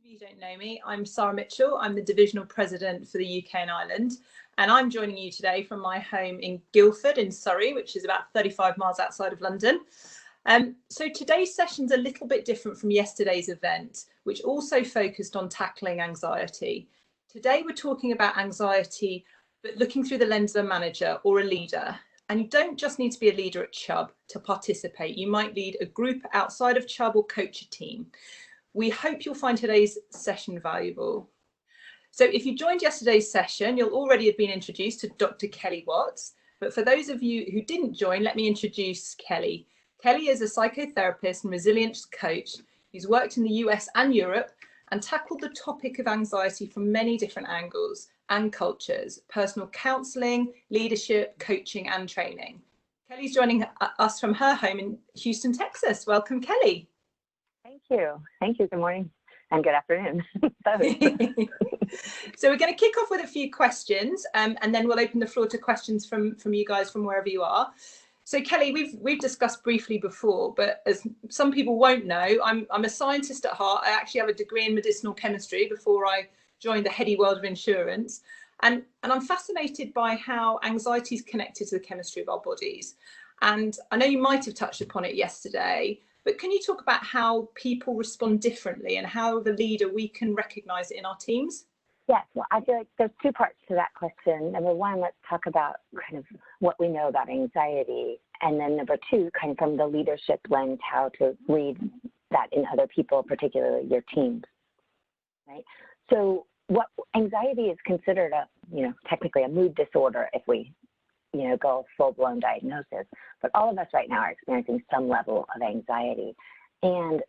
You don't know me, I'm Sarah Mitchell. I'm the Divisional President for the UK and Ireland, and I'm joining you today from my home in Guildford in Surrey, which is about 35 miles outside of London. So today's session's a little bit different from yesterday's event, which also focused on tackling anxiety. Today we're talking about anxiety, but looking through the lens of a manager or a leader. And you don't just need to be a leader at Chubb to participate. You might lead a group outside of Chubb or coach a team. We hope you'll find today's session valuable. So if you joined yesterday's session, you'll already have been introduced to Dr. Kelly Watts. But for those of you who didn't join, let me introduce Kelly. Kelly is a psychotherapist and resilience coach who's worked in the US and Europe and tackled the topic of anxiety from many different angles and cultures: personal counselling, leadership, coaching and training. Kelly's joining us from her home in Houston, Texas. Welcome, Kelly. Thank you. Thank you. Good morning and good afternoon. So we're going to kick off with a few questions and then we'll open the floor to questions from you guys from wherever you are. So Kelly, we've discussed briefly before, but as some people won't know, I'm a scientist at heart. I actually have a degree in medicinal chemistry before I joined the heady world of insurance. And I'm fascinated by how anxiety is connected to the chemistry of our bodies. And I know you might have touched upon it yesterday, but can you talk about how people respond differently and how the leader, we can recognize it in our teams? Yes, well, I feel like there's two parts to that question. Number one, let's talk about kind of what we know about anxiety. And then number two, kind of from the leadership lens, how to read that in other people, particularly your teams, right? So what anxiety is considered technically a mood disorder if we go full-blown diagnosis, but all of us right now are experiencing some level of anxiety. And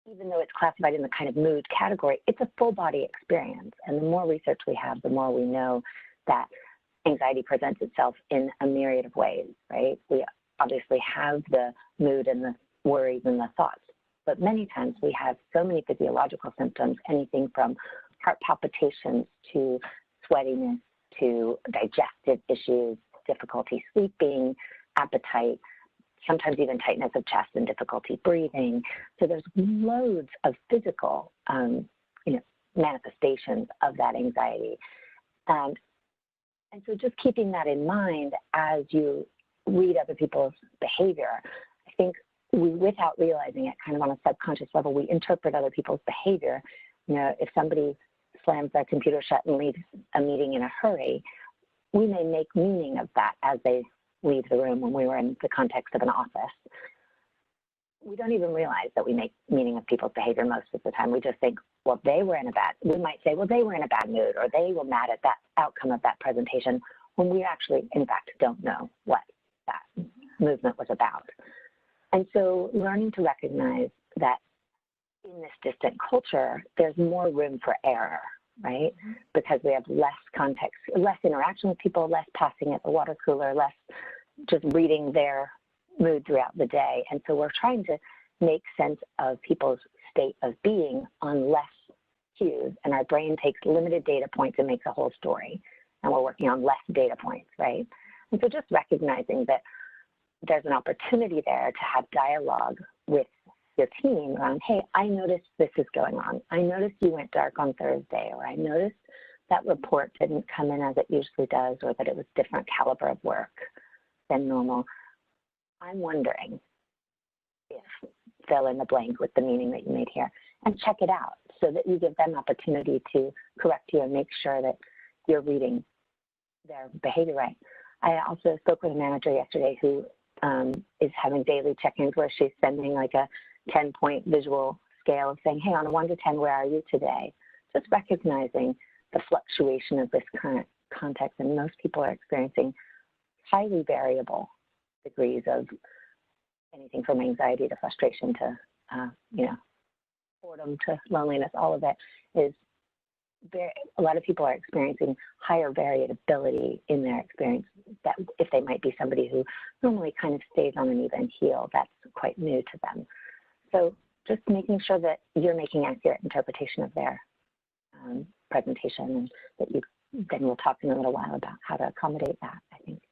even though it's classified in the kind of mood category, it's a full body experience. And the more research we have, the more we know that anxiety presents itself in a myriad of ways, right? We obviously have the mood and the worries and the thoughts, but many times we have so many physiological symptoms, anything from heart palpitations to sweatiness, to digestive issues, difficulty sleeping, appetite, sometimes even tightness of chest and difficulty breathing. So there's loads of physical, manifestations of that anxiety. And so just keeping that in mind as you read other people's behavior, I think we, without realizing it, kind of on a subconscious level, we interpret other people's behavior. If somebody slams their computer shut and leaves a meeting in a hurry, we may make meaning of that as they leave the room when we were in the context of an office. We don't even realize that we make meaning of people's behavior most of the time. We just think, well, we might say, well, they were in a bad mood, or they were mad at that outcome of that presentation, when we actually, in fact, don't know what that movement was about. And so learning to recognize that in this distant culture, there's more room for error, right? Because we have less context, less interaction with people, less passing at the water cooler, less just reading their mood throughout the day. And so we're trying to make sense of people's state of being on less cues, and our brain takes limited data points and makes a whole story. And we're working on less data points, right? And so just recognizing that there's an opportunity there to have dialogue with your team around, hey, I noticed this is going on. I noticed you went dark on Thursday, or I noticed that report didn't come in as it usually does, or that it was different caliber of work than normal. I'm wondering if fill in the blank with the meaning that you made here, and check it out so that you give them opportunity to correct you and make sure that you're reading their behavior right. I also spoke with a manager yesterday who is having daily check-ins where she's sending like a 10-point visual scale of saying, hey, on a 1 to 10, where are you today? Just recognizing the fluctuation of this current context. And most people are experiencing highly variable degrees of anything from anxiety to frustration to, boredom to loneliness. All of it is a lot of people are experiencing higher variability in their experience, that if they might be somebody who normally kind of stays on an even keel, that's quite new to them. So just making sure that you're making accurate interpretation of their presentation, and that then we'll talk in a little while about how to accommodate that, I think.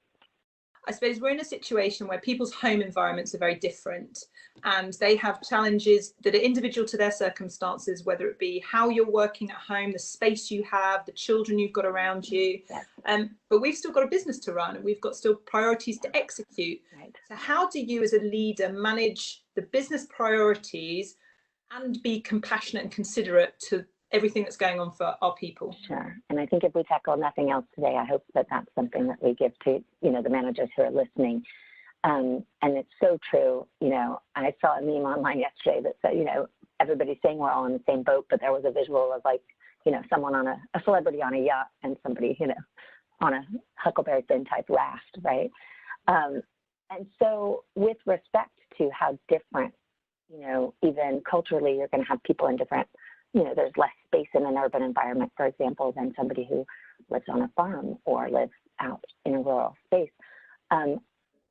I suppose we're in a situation where people's home environments are very different. and they have challenges that are individual to their circumstances, whether it be how you're working at home, the space you have, the children you've got around you. But we've still got a business to run, and we've got still priorities to execute. So how do you as a leader manage the business priorities and be compassionate and considerate to everything that's going on for our people? Sure. And I think if we tackle nothing else today, I hope that that's something that we give to, the managers who are listening. And it's so true. I saw a meme online yesterday that said, everybody's saying we're all in the same boat, but there was a visual of someone on a celebrity on a yacht and somebody, on a Huckleberry Finn type raft, right? And so with respect to how different, even culturally, you're going to have people in different, there's less space in an urban environment, for example, than somebody who lives on a farm or lives out in a rural space.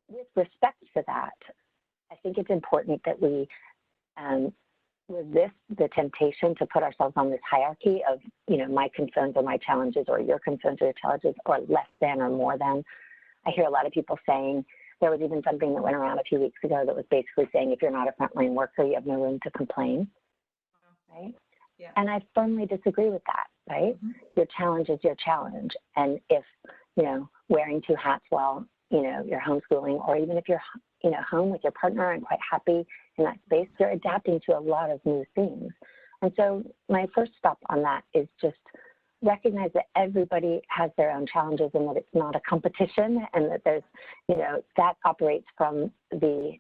With respect to that, I think it's important that we resist the temptation to put ourselves on this hierarchy of, my concerns or my challenges, or your concerns or your challenges, or less than or more than. I hear a lot of people saying, there was even something that went around a few weeks ago that was basically saying, if you're not a frontline worker, you have no room to complain, right? Yeah. And I firmly disagree with that, right? Mm-hmm. Your challenge is your challenge. And if, wearing two hats while, you're homeschooling, or even if you're, home with your partner and quite happy in that space, you're adapting to a lot of new things. And so my first stop on that is just recognize that everybody has their own challenges and that it's not a competition, and that there's, that operates from the,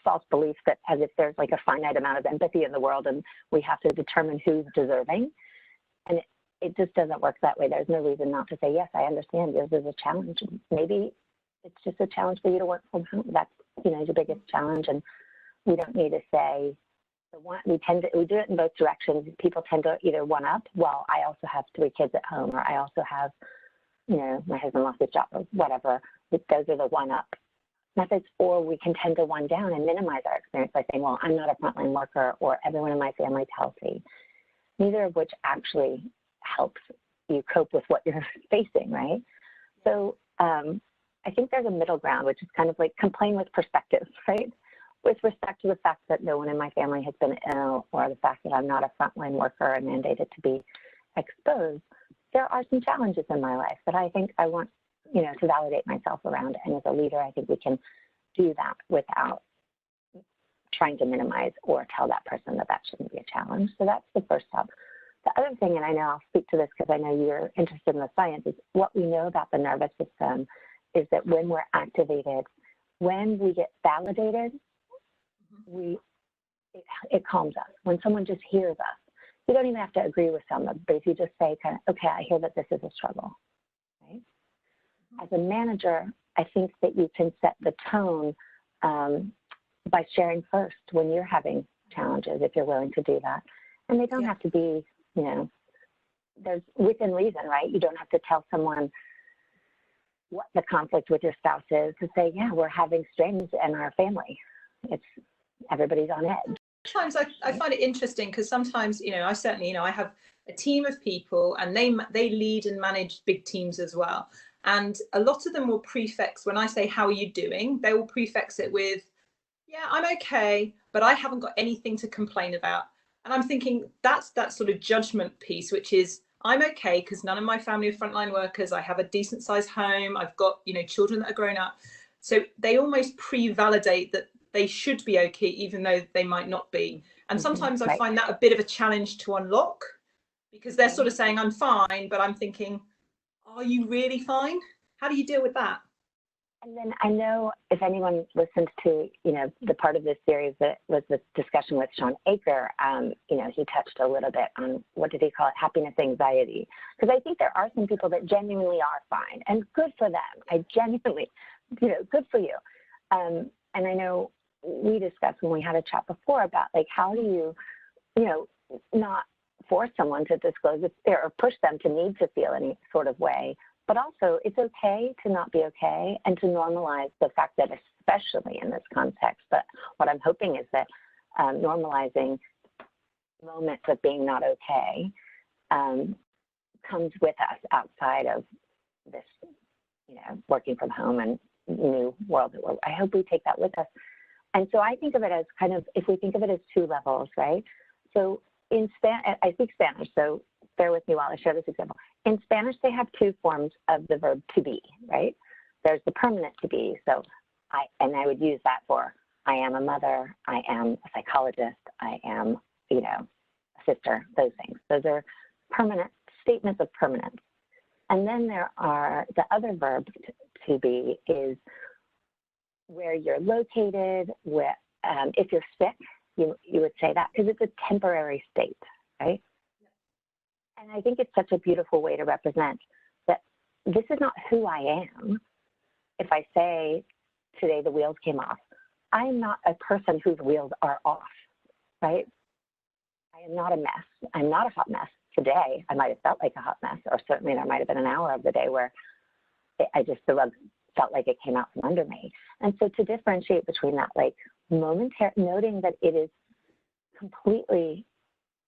false belief that as if there's like a finite amount of empathy in the world and we have to determine who's deserving. And it just doesn't work that way. There's no reason not to say, yes, I understand yours is a challenge. Maybe it's just a challenge for you to work from home. That's, your biggest challenge. And we don't need to say, we do it in both directions. People tend to either one up, well, I also have 3 kids at home, or I also have, my husband lost his job, or whatever. Those are the one up methods. Or we can tend to one down and minimize our experience by saying, well, I'm not a frontline worker, or everyone in my family is healthy. Neither of which actually helps you cope with what you're facing, right? So I think there's a middle ground, which is kind of like complain with perspective, right? With respect to the fact that no one in my family has been ill, or the fact that I'm not a frontline worker and mandated to be exposed, there are some challenges in my life that I think I want, to validate myself around. And as a leader, I think we can do that without trying to minimize or tell that person that that shouldn't be a challenge. So that's the first step. The other thing, and I know I'll speak to this because I know you're interested in the science, is what we know about the nervous system is that when we're activated, when we get validated, it calms us. When someone just hears us, you don't even have to agree with someone, but if you just say kind of, okay, I hear that this is a struggle, right? As a manager, I think that you can set the tone by sharing first when you're having challenges, if you're willing to do that. And they don't have to be, there's within reason, right? You don't have to tell someone what the conflict with your spouse is to say, yeah, we're having strains in our family. Everybody's on edge. Sometimes I find it interesting because sometimes, I certainly, I have a team of people and they lead and manage big teams as well. And a lot of them will prefix, when I say, how are you doing? They will prefix it with, yeah, I'm okay, but I haven't got anything to complain about. And I'm thinking that's that sort of judgment piece, which is, I'm okay because none of my family are frontline workers. I have a decent sized home. I've got, children that are grown up. So they almost pre-validate that they should be okay, even though they might not be. And sometimes I find that a bit of a challenge to unlock, because they're sort of saying, I'm fine, but I'm thinking, are you really fine? How do you deal with that? And then I know if anyone listened to, the part of this series that was the discussion with Sean Aker, he touched a little bit on, what did he call it, happiness anxiety. Because I think there are some people that genuinely are fine, and good for them. I genuinely, good for you. And I know we discussed when we had a chat before about how do you, not force someone to disclose it or push them to need to feel any sort of way. But also, it's okay to not be okay, and to normalize the fact that, especially in this context, but what I'm hoping is that normalizing moments of being not okay comes with us outside of this, working from home and new world. I hope we take that with us. And so I think of it as kind of, if we think of it as two levels, right? So in I speak Spanish, so bear with me while I share this example. In Spanish, they have two forms of the verb to be, right? There's the permanent to be. So I would use that for, I am a mother, I am a psychologist, I am, you know, a sister, those things. Those are permanent statements of permanence. And then there are the other verb to be is where you're located, where, if you're sick, you would say that because it's a temporary state, right? And I think it's such a beautiful way to represent that this is not who I am. If I say today the wheels came off, I am not a person whose wheels are off, right? I am not a mess. I'm not a hot mess. Today, I might have felt like a hot mess, or certainly there might have been an hour of the day where the rug felt like it came out from under me. And so to differentiate between that, like momentary, noting that it is completely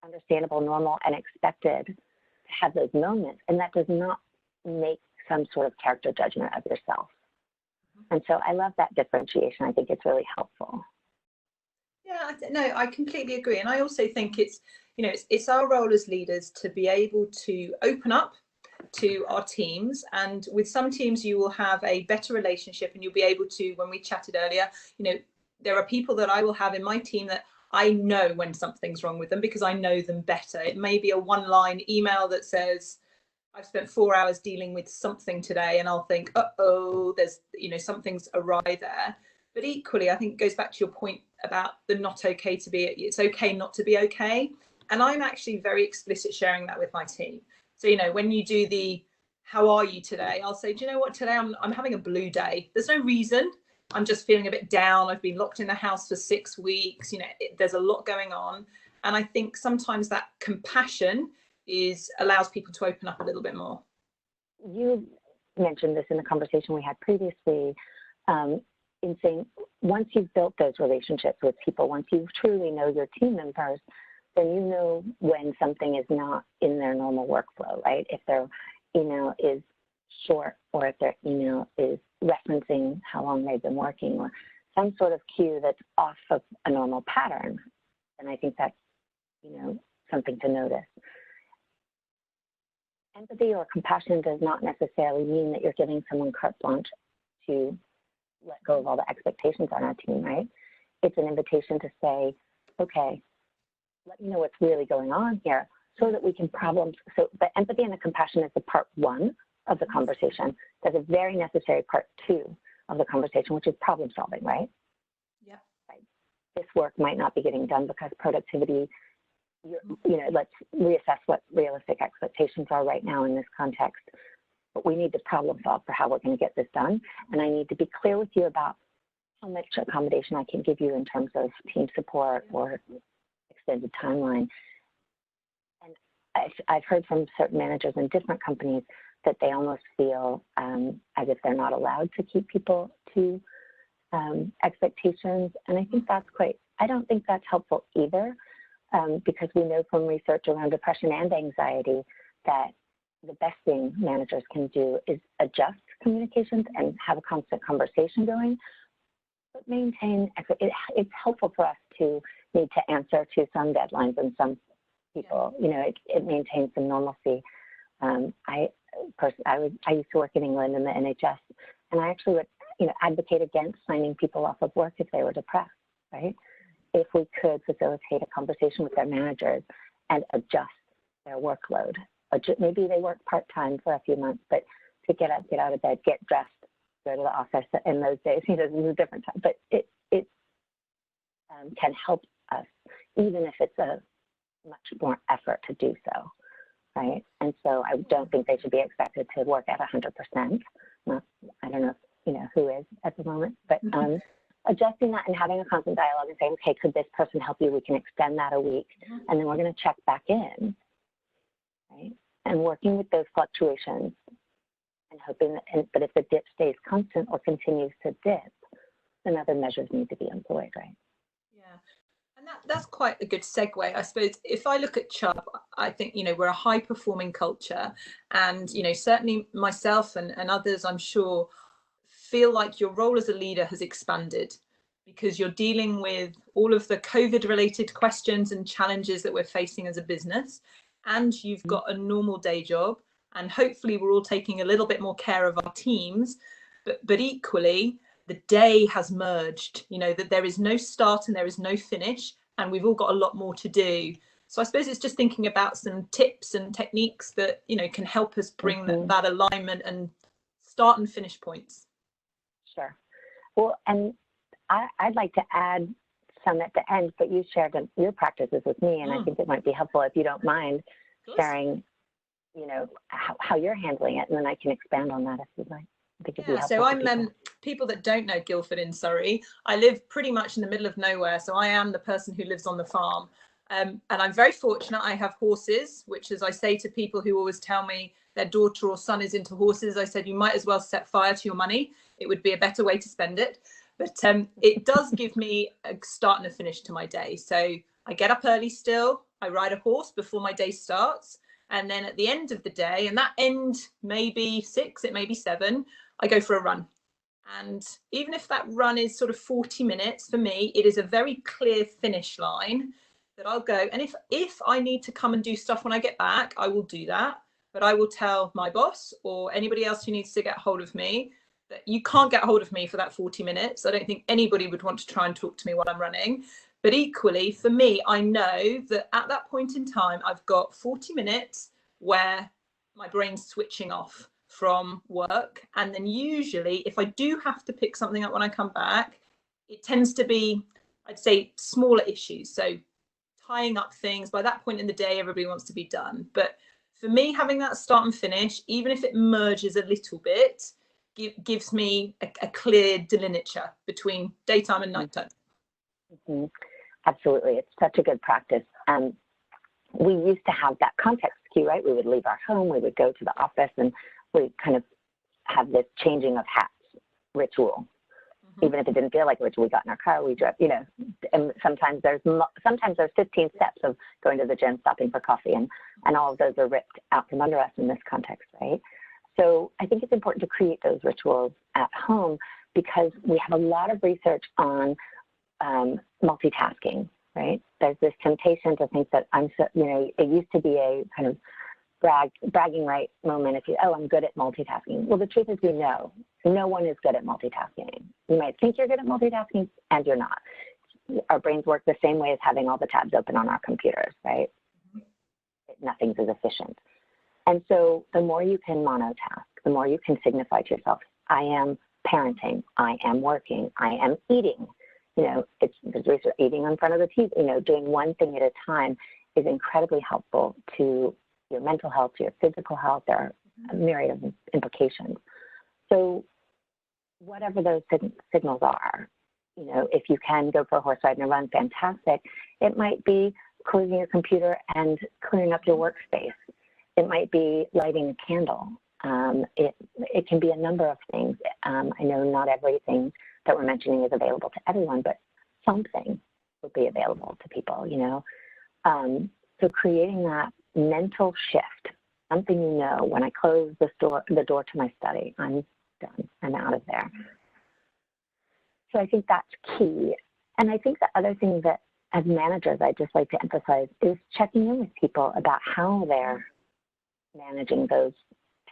understandable, normal, and expected to have those moments, and that does not make some sort of character judgment of yourself. And so I love that differentiation. I think it's really helpful. Yeah, no, I completely agree. And I also think it's, you know, it's our role as leaders to be able to open up to our teams. And with some teams, you will have a better relationship and you'll be able to, when we chatted earlier, you know, there are people that I will have in my team that I know when something's wrong with them because I know them better. It may be a one-line email that says, I've spent 4 hours dealing with something today, and I'll think, uh-oh, there's, you know, something's awry there. But equally, I think it goes back to your point about the not okay to be, it's okay not to be okay. And I'm actually very explicit sharing that with my team. So, you know, when you do the, how are you today? I'll say, do you know what, today I'm having a blue day. There's no reason. I'm just feeling a bit down. I've been locked in the house for 6 weeks. You know, there's a lot going on. And I think sometimes that compassion allows people to open up a little bit more. You mentioned this in the conversation we had previously, in saying once you've built those relationships with people, once you truly know your team members, then you know when something is not in their normal workflow, right? If their email is short, or if their email is referencing how long they've been working, or some sort of cue that's off of a normal pattern, then I think that's, you know, something to notice. Empathy or compassion does not necessarily mean that you're giving someone carte blanche to let go of all the expectations on our team, right? It's an invitation to say, okay, let me know what's really going on here so that we can so the empathy and the compassion is the part one of the conversation. There's a very necessary part two of the conversation, which is problem solving, right? Yeah. Right. This work might not be getting done because productivity, you know, let's reassess what realistic expectations are right now in this context. But we need to problem solve for how we're going to get this done. And I need to be clear with you about how much accommodation I can give you in terms of team support or extended timeline. And I've heard from certain managers in different companies that they almost feel as if they're not allowed to keep people to expectations. And I think I don't think that's helpful either. Because we know from research around depression and anxiety that the best thing managers can do is adjust communications and have a constant conversation going, but maintain, it's helpful for us to need to answer to some deadlines and some people, you know, it maintains some normalcy. I used to work in England in the NHS, and I actually would, you know, advocate against signing people off of work if they were depressed, right? If we could facilitate a conversation with their managers and adjust their workload. Maybe they work part-time for a few months, but to get up, get out of bed, get dressed, go to the office in those days, you know, this is a different time, but it can help us, even if it's a much more effort to do so, right? And so I don't think they should be expected to work at 100%. I don't know, you know, who is at the moment, but adjusting that and having a constant dialogue and saying, okay, could this person help you? We can extend that a week, and then we're going to check back in, right? And working with those fluctuations and hoping that, but if the dip stays constant or continues to dip, then other measures need to be employed, right? Yeah. And that's quite a good segue. I suppose if I look at Chubb, I think, you know, we're a high performing culture, and, you know, certainly myself and others, I'm sure, feel like your role as a leader has expanded. because you're dealing with all of the COVID related questions and challenges that we're facing as a business, and you've got a normal day job, and hopefully we're all taking a little bit more care of our teams, but equally the day has merged, you know, that there is no start and there is no finish, and we've all got a lot more to do. So I suppose it's just thinking about some tips and techniques that, you know, can help us bring that alignment and start and finish points. Sure. Well, and I'd like to add some at the end, but you shared your practices with me, and I think it might be helpful if you don't mind sharing, you know, how you're handling it, and then I can expand on that if you'd like. Yeah, so I'm people that don't know Guildford in Surrey, I live pretty much in the middle of nowhere, so I am the person who lives on the farm. And I'm very fortunate. I have horses, which, as I say to people who always tell me their daughter or son is into horses, I said, you might as well set fire to your money. It would be a better way to spend it. But it does give me a start and a finish to my day. So I get up early still. I ride a horse before my day starts. And then at the end of the day, and that end may be 6, it may be 7, I go for a run. And even if that run is sort of 40 minutes, for me, it is a very clear finish line that I'll go. And if I need to come and do stuff when I get back, I will do that. But I will tell my boss or anybody else who needs to get hold of me that you can't get hold of me for that 40 minutes. I don't think anybody would want to try and talk to me while I'm running. But equally, for me, I know that at that point in time, I've got 40 minutes where my brain's switching off from work. And then usually, if I do have to pick something up when I come back, it tends to be, I'd say, smaller issues. So tying up things. By that point in the day, everybody wants to be done. But for me, having that start and finish, even if it merges a little bit, gives me a clear delineature between daytime and nighttime. Mm-hmm. Absolutely. It's such a good practice. We used to have that context cue, right? We would leave our home, we would go to the office, and we kind of have this changing of hats ritual. Mm-hmm. Even if it didn't feel like a ritual, we got in our car, we drove, you know, and sometimes there's 15 steps of going to the gym, stopping for coffee, and all of those are ripped out from under us in this context, right? So I think it's important to create those rituals at home, because we have a lot of research on multitasking, right? There's this temptation to think that you know, it used to be a kind of bragging right moment if I'm good at multitasking. Well, the truth is no one is good at multitasking. You might think you're good at multitasking, and you're not. Our brains work the same way as having all the tabs open on our computers, right? Nothing's as efficient. And so the more you can monotask, the more you can signify to yourself, I am parenting, I am working, I am eating. You know, there's research, eating in front of the TV, you know, doing one thing at a time is incredibly helpful to your mental health, to your physical health. There are a myriad of implications. So whatever those signals are, you know, if you can go for a horse ride and a run, fantastic. It might be closing your computer and clearing up your workspace. It might be lighting a candle. It can be a number of things. I know not everything that we're mentioning is available to everyone, but something will be available to people, you know. So creating that mental shift, something, you know, when I close the door to my study, I'm done, I'm out of there. So I think that's key. And I think the other thing that as managers, I'd just like to emphasize is checking in with people about how they're managing those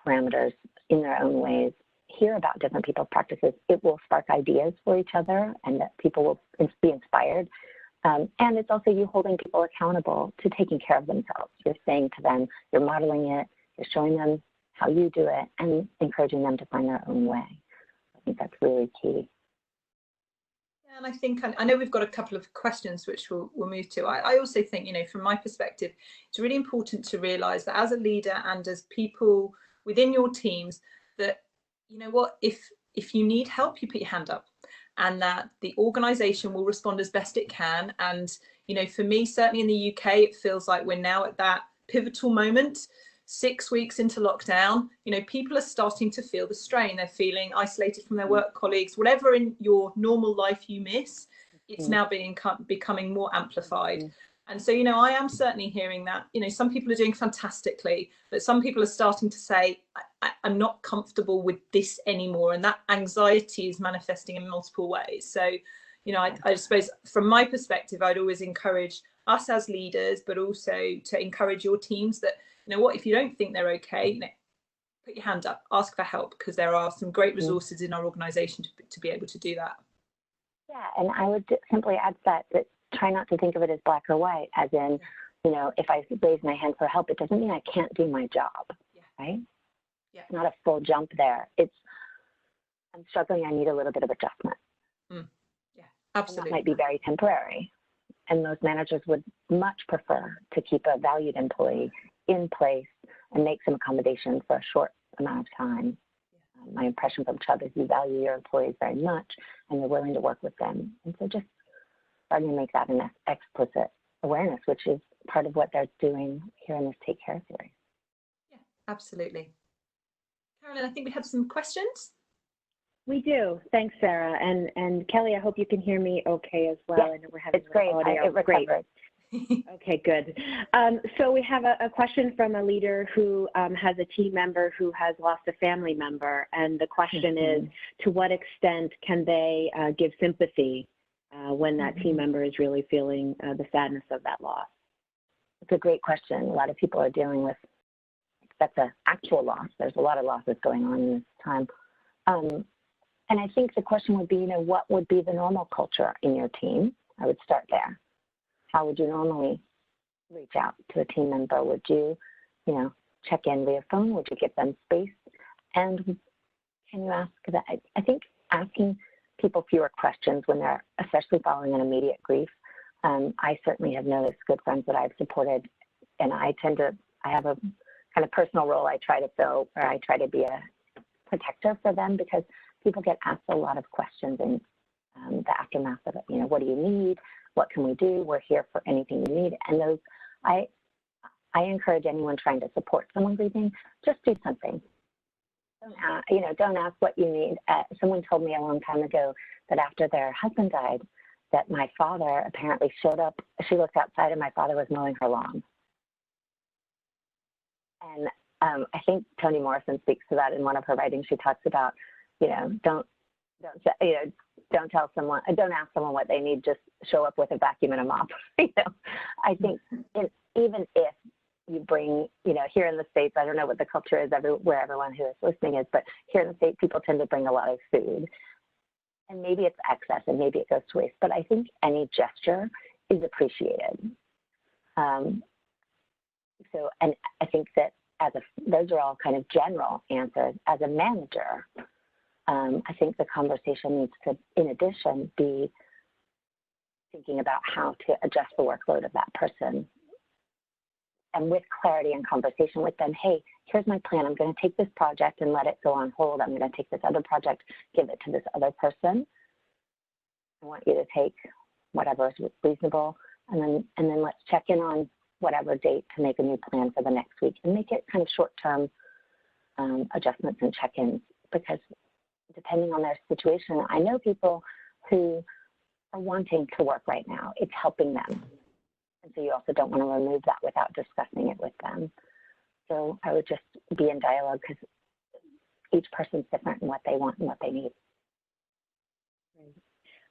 parameters in their own ways. Hear about different people's practices. It will spark ideas for each other, and that people will be inspired. And it's also you holding people accountable to taking care of themselves. You're saying to them, you're modeling it, you're showing them how you do it, and encouraging them to find their own way. I think that's really key. And I think, I know we've got a couple of questions which we'll move to. I also think, you know, from my perspective, it's really important to realize that as a leader and as people within your teams, that, you know what, if you need help, you put your hand up, and that the organization will respond as best it can. And, you know, for me, certainly in the UK, it feels like we're now at that pivotal moment. 6 weeks into lockdown, you know, people are starting to feel the strain. They're feeling isolated from their work colleagues. Whatever in your normal life you miss, it's now becoming more amplified. And so, you know, I am certainly hearing that, you know, some people are doing fantastically, but some people are starting to say, I'm not comfortable with this anymore. And that anxiety is manifesting in multiple ways. So, you know, I suppose from my perspective, I'd always encourage us as leaders, but also to encourage your teams that, you know what, if you don't think they're okay, you know, put your hand up, ask for help, because there are some great resources in our organisation to be able to do that. Yeah, and I would simply add that try not to think of it as black or white, as in, you know, if I raise my hand for help, it doesn't mean I can't do my job, right? Yeah. It's not a full jump there. It's, I'm struggling, I need a little bit of adjustment. Yeah, absolutely. And that might be very temporary. And most managers would much prefer to keep a valued employee in place and make some accommodations for a short amount of time. My impression from Chubb is you value your employees very much and you're willing to work with them. And so just starting to make that an explicit awareness, which is part of what they're doing here in this Take Care series. Yeah, absolutely. Carolyn, I think we have some questions. We do. Thanks, Sarah. And Kelly, I hope you can hear me okay as well. Yes, I know we're having it's great. audio. It recovered. Okay, good. So we have a question from a leader who has a team member who has lost a family member. And the question is, to what extent can they give sympathy when that team member is really feeling the sadness of that loss? It's a great question. A lot of people are dealing with, that's an actual loss. There's a lot of losses going on in this time. And I think the question would be, you know, what would be the normal culture in your team? I would start there. How would you normally reach out to a team member? Would you, you know, check in via phone? Would you give them space? And can you ask that? I think asking people fewer questions when they're especially following an immediate grief. I certainly have noticed good friends that I've supported, and I have a kind of personal role I try to fill, where I try to be a protector for them, because people get asked a lot of questions in the aftermath of it. You know, what do you need? What can we do? We're here for anything you need. And those, I encourage anyone trying to support someone grieving, just do something. Don't ask what you need. Someone told me a long time ago that after their husband died, that my father apparently showed up. She looked outside and my father was mowing her lawn. And I think Toni Morrison speaks to that in one of her writings. She talks about, you know, don't tell someone, don't ask someone what they need, just show up with a vacuum and a mop. You know, I think even if you bring, you know, here in the States, I don't know what the culture is where everyone who is listening is, but here in the States, people tend to bring a lot of food. And maybe it's excess and maybe it goes to waste, but I think any gesture is appreciated. And I think that those are all kind of general answers. As a manager, I think the conversation needs to, in addition, be thinking about how to adjust the workload of that person. And with clarity and conversation with them, hey, here's my plan. I'm going to take this project and let it go on hold. I'm going to take this other project, give it to this other person. I want you to take whatever is reasonable, and then let's check in on whatever date to make a new plan for the next week, and make it kind of short-term adjustments and check-ins, because depending on their situation, I know people who are wanting to work right now. It's helping them. And so you also don't want to remove that without discussing it with them. So I would just be in dialogue, because each person's different in what they want and what they need.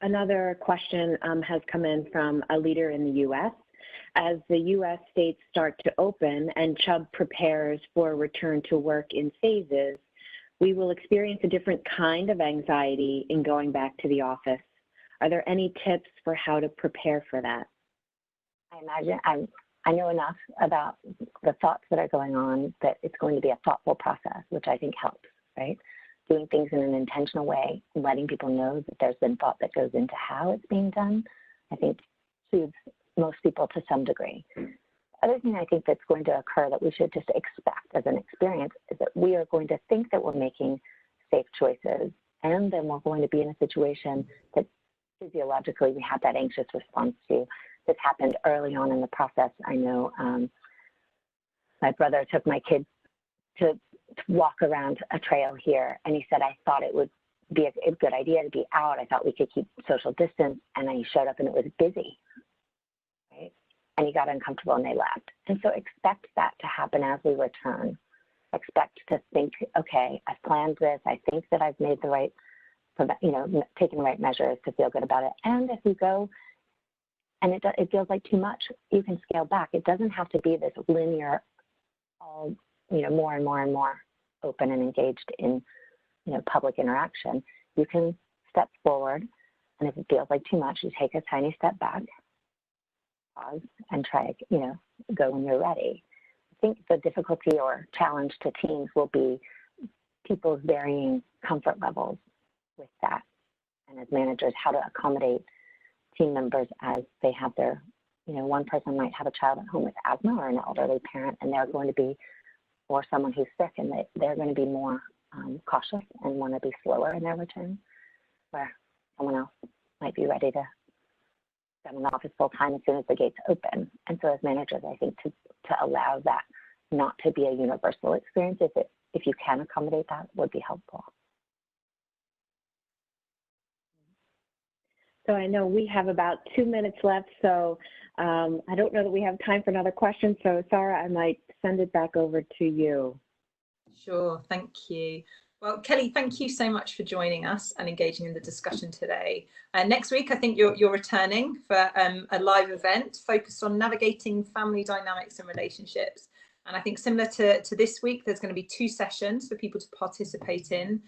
Another question has come in from a leader in the U.S. As the U.S. states start to open and Chubb prepares for return to work in phases, we will experience a different kind of anxiety in going back to the office. Are there any tips for how to prepare for that? I imagine I know enough about the thoughts that are going on that it's going to be a thoughtful process, which I think helps, right? Doing things in an intentional way, letting people know that there's been thought that goes into how it's being done, I think soothes most people to some degree. Other thing I think that's going to occur that we should just expect as an experience is that we are going to think that we're making safe choices, and then we're going to be in a situation that physiologically we have that anxious response to. This happened early on in the process. I know my brother took my kids to walk around a trail here, and he said, I thought it would be a good idea to be out. I thought we could keep social distance, and then he showed up and it was busy, right? And he got uncomfortable and they left. And so expect that to happen as we return. Expect to think, okay, I've planned this. I think that I've made the right taking the right measures to feel good about it. And if you go and it feels like too much, you can scale back. It doesn't have to be this linear, all, more and more and more open and engaged in, public interaction. You can step forward, and if it feels like too much, you take a tiny step back, pause, and try, go when you're ready. I think the difficulty or challenge to teams will be people's varying comfort levels with that, and as managers, how to accommodate team members as they have their, one person might have a child at home with asthma or an elderly parent, and they're going to be, or someone who's sick, and they're going to be more cautious and want to be slower in their return, where someone else might be ready to stay in the office full time as soon as the gates open. And so as managers, I think to allow that not to be a universal experience, if you can accommodate that, would be helpful. So I know we have about 2 minutes left, so I don't know that we have time for another question. So Sarah, I might send it back over to you. Sure, thank you. Well, Kelly, thank you so much for joining us and engaging in the discussion today. Next week, I think you're returning for a live event focused on navigating family dynamics and relationships. And I think similar to this week, there's going to be 2 sessions for people to participate in.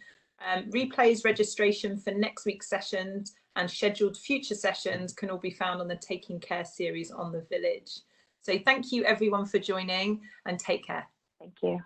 Replays, registration for next week's sessions and scheduled future sessions can all be found on the Taking Care series on The Village. So thank you everyone for joining, and take care. Thank you.